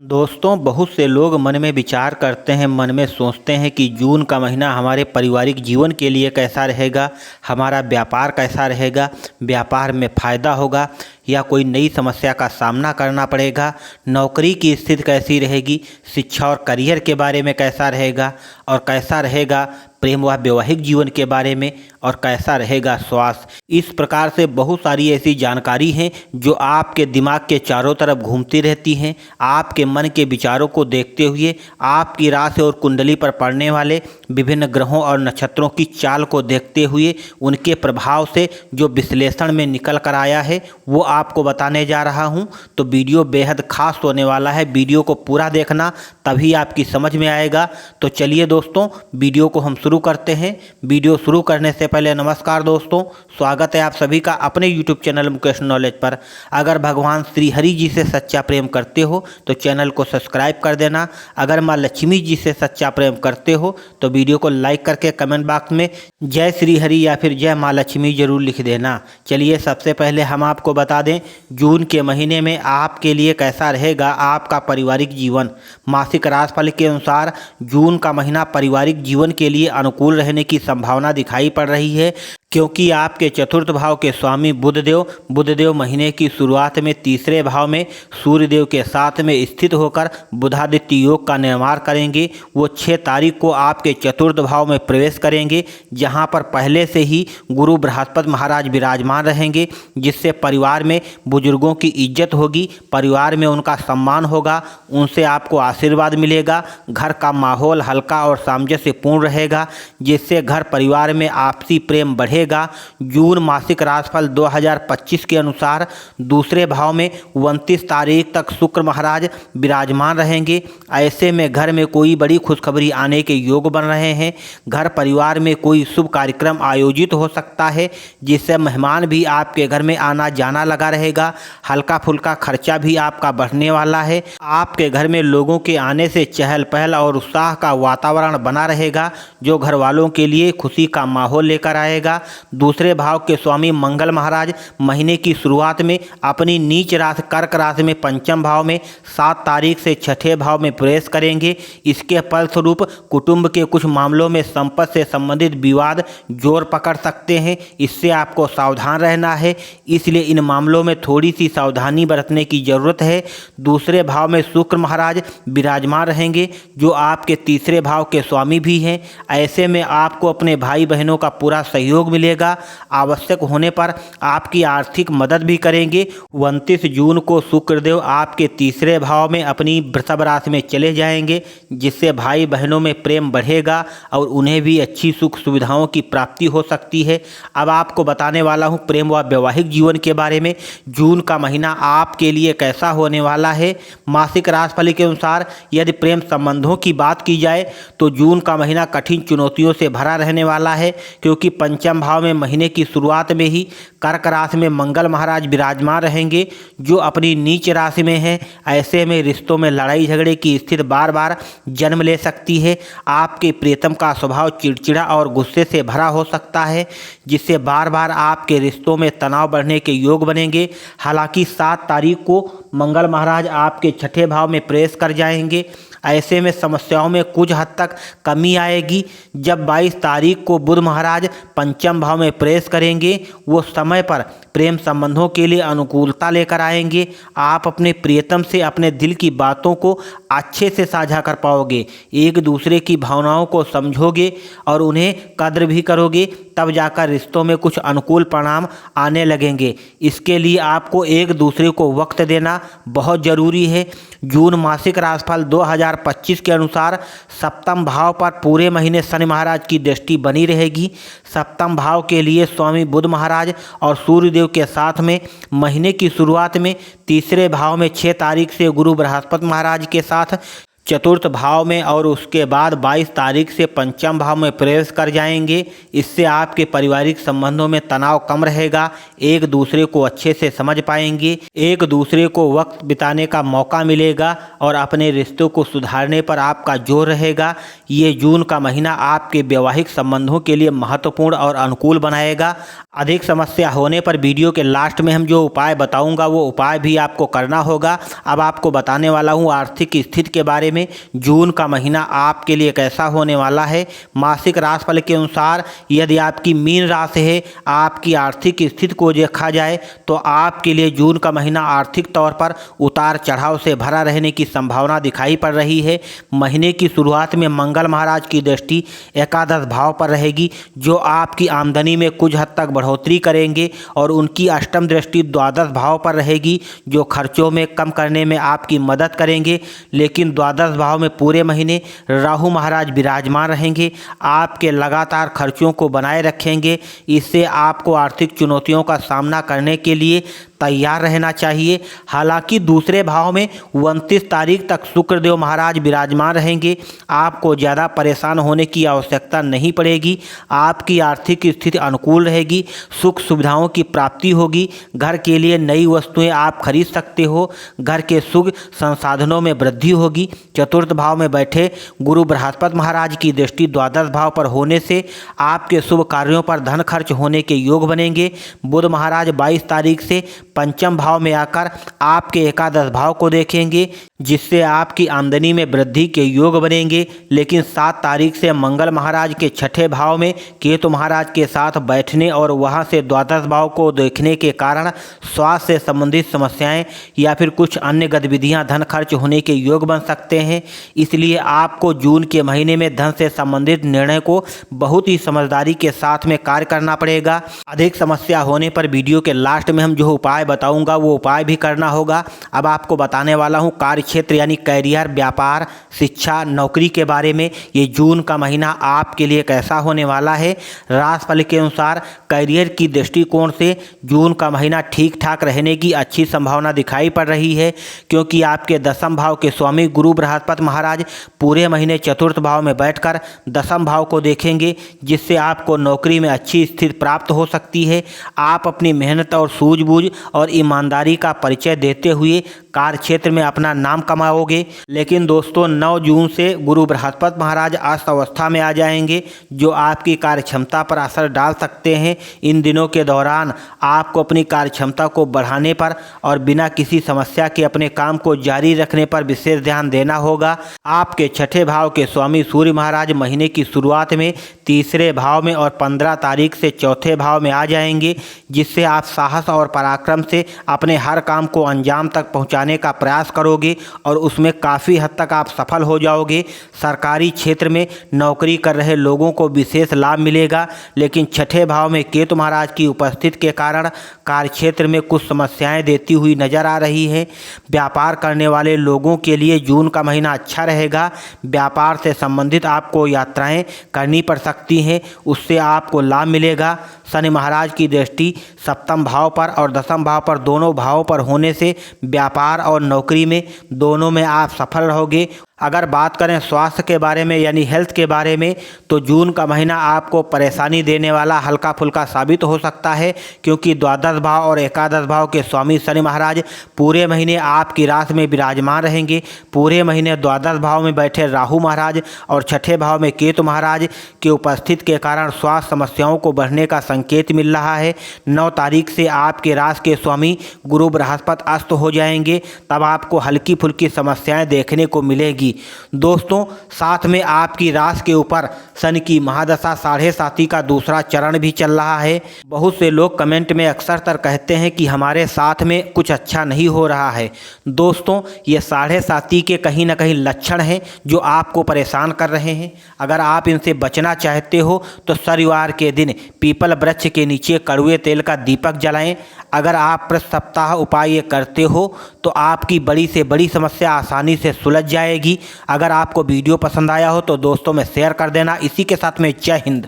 दोस्तों, बहुत से लोग मन में विचार करते हैं, मन में सोचते हैं कि जून का महीना हमारे पारिवारिक जीवन के लिए कैसा रहेगा, हमारा व्यापार कैसा रहेगा, व्यापार में फ़ायदा होगा या कोई नई समस्या का सामना करना पड़ेगा, नौकरी की स्थिति कैसी रहेगी, शिक्षा और करियर के बारे में कैसा रहेगा और कैसा रहेगा प्रेम व वैवाहिक जीवन के बारे में और कैसा रहेगा स्वास्थ्य। इस प्रकार से बहुत सारी ऐसी जानकारी हैं जो आपके दिमाग के चारों तरफ घूमती रहती हैं। आपके मन के विचारों को देखते हुए आपकी राशि और कुंडली पर पड़ने वाले विभिन्न ग्रहों और नक्षत्रों की चाल को देखते हुए उनके प्रभाव से जो विश्लेषण में निकल कर आया है वो आपको बताने जा रहा हूं। तो वीडियो बेहद खास होने वाला है, वीडियो को पूरा देखना तभी आपकी समझ में आएगा। तो चलिए दोस्तों, वीडियो को हम शुरू करते हैं। वीडियो शुरू करने से पहले नमस्कार दोस्तों, स्वागत है आप सभी का अपने यूट्यूब चैनल मुकेश नॉलेज पर। अगर भगवान श्री हरि जी से सच्चा प्रेम करते हो तो चैनल को सब्सक्राइब कर देना। अगर माँ लक्ष्मी जी से सच्चा प्रेम करते हो तो वीडियो को लाइक करके कमेंट बॉक्स में जय श्री हरि या फिर जय माँ लक्ष्मी जरूर लिख देना। चलिए सबसे पहले हम आपको बता दें जून के महीने में आपके लिए कैसा रहेगा आपका पारिवारिक जीवन। मासिक राशिफल के अनुसार जून का महीना पारिवारिक जीवन के लिए अनुकूल रहने की संभावना दिखाई पड़ रही है, क्योंकि आपके चतुर्थ भाव के स्वामी बुधदेव महीने की शुरुआत में तीसरे भाव में सूर्यदेव के साथ में स्थित होकर बुधादित्य योग का निर्माण करेंगे। वो 6 तारीख को आपके चतुर्थ भाव में प्रवेश करेंगे, जहां पर पहले से ही गुरु बृहस्पति महाराज विराजमान रहेंगे, जिससे परिवार में बुजुर्गों की इज्जत होगी, परिवार में उनका सम्मान होगा, उनसे आपको आशीर्वाद मिलेगा। घर का माहौल हल्का और सामंजस्यपूर्ण रहेगा, जिससे घर परिवार में आपसी प्रेम बढ़ेगा। जून मासिक राशिफल 2025 के अनुसार दूसरे भाव में 29 तारीख तक शुक्र महाराज विराजमान रहेंगे। ऐसे में घर में कोई बड़ी खुशखबरी आने के योग बन रहे हैं। घर परिवार में कोई शुभ कार्यक्रम आयोजित हो सकता है, जिससे मेहमान भी आपके घर में आना जाना लगा रहेगा। हल्का फुल्का खर्चा भी आपका बढ़ने वाला है। आपके घर में लोगों के आने से चहल पहल और उत्साह का वातावरण बना रहेगा, जो घर वालों के लिए खुशी का माहौल लेकर आएगा। दूसरे भाव के स्वामी मंगल महाराज महीने की शुरुआत में अपनी नीच राशि कर्क राशि में पंचम भाव में 7 तारीख से छठे भाव में प्रवेश करेंगे। इसके फलस्वरूप कुटुंब के कुछ मामलों में संपत्ति से संबंधित विवाद जोर पकड़ सकते हैं। इससे आपको सावधान रहना है, इसलिए इन मामलों में थोड़ी सी सावधानी बरतने की जरूरत है। दूसरे भाव में शुक्र महाराज विराजमान रहेंगे, जो आपके तीसरे भाव के स्वामी भी हैं। ऐसे में आपको अपने भाई बहनों का पूरा सहयोग मिलेगा। आवश्यक होने पर आपकी आर्थिक मदद भी करेंगे। 29 जून को शुक्रदेव आपके तीसरे भाव में अपनी वृषभ राशि में चले जाएंगे, जिससे भाई बहनों में प्रेम बढ़ेगा और उन्हें भी अच्छी सुख सुविधाओं की प्राप्ति हो सकती है। अब आपको बताने वाला हूं प्रेम व वैवाहिक जीवन के बारे में। जून का महीना आपके लिए कैसा होने वाला है। मासिक राशिफल के अनुसार यदि प्रेम संबंधों की बात की जाए तो जून का महीना कठिन चुनौतियों से भरा रहने वाला है, क्योंकि पंचम भाव में महीने की शुरुआत में ही कर्क राशि में मंगल महाराज विराजमान रहेंगे, जो अपनी नीच राशि में है। ऐसे में रिश्तों में लड़ाई झगड़े की स्थिति बार बार जन्म ले सकती है। आपके प्रियतम का स्वभाव चिड़चिड़ा और गुस्से से भरा हो सकता है, जिससे बार बार आपके रिश्तों में तनाव बढ़ने के योग बनेंगे। हालांकि 7 तारीख को मंगल महाराज आपके छठे भाव में प्रवेश कर जाएंगे। ऐसे में समस्याओं में कुछ हद तक कमी आएगी। जब 22 तारीख को बुध महाराज पंचम भाव में प्रवेश करेंगे, वो समय पर प्रेम संबंधों के लिए अनुकूलता लेकर आएंगे। आप अपने प्रियतम से अपने दिल की बातों को अच्छे से साझा कर पाओगे, एक दूसरे की भावनाओं को समझोगे और उन्हें कद्र भी करोगे, तब जाकर रिश्तों में कुछ अनुकूल परिणाम आने लगेंगे। इसके लिए आपको एक दूसरे को वक्त देना बहुत ज़रूरी है। जून मासिक राशिफल 2025 के अनुसार सप्तम भाव पर पूरे महीने शनि महाराज की दृष्टि बनी रहेगी। सप्तम भाव के लिए स्वामी बुध महाराज और सूर्यदेव के साथ में महीने की शुरुआत में तीसरे भाव में 6 तारीख से गुरु बृहस्पति महाराज के साथ चतुर्थ भाव में और उसके बाद 22 तारीख से पंचम भाव में प्रवेश कर जाएंगे। इससे आपके पारिवारिक संबंधों में तनाव कम रहेगा, एक दूसरे को अच्छे से समझ पाएंगे, एक दूसरे को वक्त बिताने का मौका मिलेगा और अपने रिश्तों को सुधारने पर आपका जोर रहेगा। ये जून का महीना आपके वैवाहिक संबंधों के लिए महत्वपूर्ण और अनुकूल बनाएगा। अधिक समस्या होने पर वीडियो के लास्ट में हम जो उपाय बताऊंगा वो उपाय भी आपको करना होगा। अब आपको बताने वाला हूँ आर्थिक स्थिति के बारे में। जून का महीना आपके लिए कैसा होने वाला है। मासिक राशिफल के अनुसार यदि आपकी मीन राशि है, आपकी आर्थिक स्थिति को देखा जाए तो आपके लिए जून का महीना आर्थिक तौर पर उतार चढ़ाव से भरा रहने की संभावना दिखाई पड़ रही है। महीने की शुरुआत में मंगल महाराज की दृष्टि एकादश भाव पर रहेगी, जो आपकी आमदनी में कुछ हद तक बढ़ोतरी करेंगे, और उनकी अष्टम दृष्टि द्वादश भाव पर रहेगी, जो खर्चों में कम करने में आपकी मदद करेंगे। लेकिन द्वादश भाव में पूरे महीने राहु महाराज विराजमान रहेंगे, आपके लगातार खर्चों को बनाए रखेंगे। इससे आपको आर्थिक चुनौतियों का सामना करने के लिए तैयार रहना चाहिए। हालांकि दूसरे भाव में 29 तारीख तक शुक्रदेव महाराज विराजमान रहेंगे, आपको ज़्यादा परेशान होने की आवश्यकता नहीं पड़ेगी। आपकी आर्थिक स्थिति अनुकूल रहेगी, सुख सुविधाओं की प्राप्ति होगी, घर के लिए नई वस्तुएं आप खरीद सकते हो, घर के सुख संसाधनों में वृद्धि होगी। चतुर्थ भाव में बैठे गुरु बृहस्पति महाराज की दृष्टि द्वादश भाव पर होने से आपके शुभ कार्यों पर धन खर्च होने के योग बनेंगे। बुध महाराज 22 तारीख से पंचम भाव में आकर आपके एकादश भाव को देखेंगे, जिससे आपकी आमदनी में वृद्धि के योग बनेंगे। लेकिन 7 तारीख से मंगल महाराज के छठे भाव में केतु महाराज के साथ बैठने और वहां से द्वादश भाव को देखने के कारण स्वास्थ्य से संबंधित समस्याएं या फिर कुछ अन्य गतिविधियां धन खर्च होने के योग बन सकते हैं। इसलिए आपको जून के महीने में धन से संबंधित निर्णय को बहुत ही समझदारी के साथ में कार्य करना पड़ेगा। अधिक समस्या होने पर वीडियो के लास्ट में हम जो उपाय बताऊंगा वो उपाय भी करना होगा। अब आपको बताने वाला हूं कार्य क्षेत्र यानी कैरियर, व्यापार, शिक्षा, नौकरी के बारे में। ये जून का महीना आपके लिए कैसा होने वाला है। राशिफल के अनुसार कैरियर की दृष्टिकोण से जून का महीना ठीक ठाक रहने की अच्छी संभावना दिखाई पड़ रही है, क्योंकि आपके दसम भाव के स्वामी गुरु बृहस्पति महाराज पूरे महीने चतुर्थ भाव में बैठकर दसम भाव को देखेंगे, जिससे आपको नौकरी में अच्छी स्थिति प्राप्त हो सकती है। आप अपनी मेहनत और सूझबूझ और ईमानदारी का परिचय देते हुए कार्य क्षेत्र में अपना नाम कमाओगे। लेकिन दोस्तों 9 जून से गुरु बृहस्पति महाराज अस्त अवस्था में आ जाएंगे, जो आपकी कार्य क्षमता पर असर डाल सकते हैं। इन दिनों के दौरान आपको अपनी कार्य क्षमता को बढ़ाने पर और बिना किसी समस्या के अपने काम को जारी रखने पर विशेष ध्यान देना होगा। आपके छठे भाव के स्वामी सूर्य महाराज महीने की शुरुआत में तीसरे भाव में और 15 तारीख से चौथे भाव में आ जाएंगे, जिससे आप साहस और पराक्रम से अपने हर काम को अंजाम तक पहुंचाने का प्रयास करोगे और उसमें काफ़ी हद तक आप सफल हो जाओगे। सरकारी क्षेत्र में नौकरी कर रहे लोगों को विशेष लाभ मिलेगा, लेकिन छठे भाव में केतु महाराज की उपस्थिति के कारण कार्य क्षेत्र में कुछ समस्याएं देती हुई नजर आ रही है। व्यापार करने वाले लोगों के लिए जून का महीना अच्छा रहेगा। व्यापार से संबंधित आपको यात्राएं करनी पड़ सकती हैं, उससे आपको लाभ मिलेगा। शनि महाराज की दृष्टि सप्तम भाव पर और दसम भाव पर दोनों भावों पर होने से व्यापार और नौकरी में दोनों में आप सफल रहोगे। अगर बात करें स्वास्थ्य के बारे में यानी हेल्थ के बारे में, तो जून का महीना आपको परेशानी देने वाला हल्का फुल्का साबित हो सकता है, क्योंकि द्वादश भाव और एकादश भाव के स्वामी शनि महाराज पूरे महीने आपकी राशि में विराजमान रहेंगे। पूरे महीने द्वादश भाव में बैठे राहु महाराज और छठे भाव में केतु महाराज के उपस्थिति के कारण स्वास्थ्य समस्याओं को बढ़ने का संकेत मिल रहा है। 9 तारीख से आपके राशि के स्वामी गुरु बृहस्पति अस्त हो जाएंगे, तब आपको हल्की फुल्की समस्याएं देखने को मिलेगी। दोस्तों साथ में आपकी राशि के ऊपर शनि की महादशा 7.5 का दूसरा चरण भी चल रहा है। बहुत से लोग कमेंट में अक्सर कहते हैं कि हमारे साथ में कुछ अच्छा नहीं हो रहा है। दोस्तों ये 7.5 के कहीं ना कहीं लक्षण हैं जो आपको परेशान कर रहे हैं। अगर आप इनसे बचना चाहते हो तो शनिवार के दिन पीपल वृक्ष के नीचे कड़वे तेल का दीपक जलाएं। अगर आप प्रति सप्ताह उपाय ये करते हो तो आपकी बड़ी से बड़ी समस्या आसानी से सुलझ जाएगी। अगर आपको वीडियो पसंद आया हो तो दोस्तों में शेयर कर देना। इसी के साथ में जय हिंद।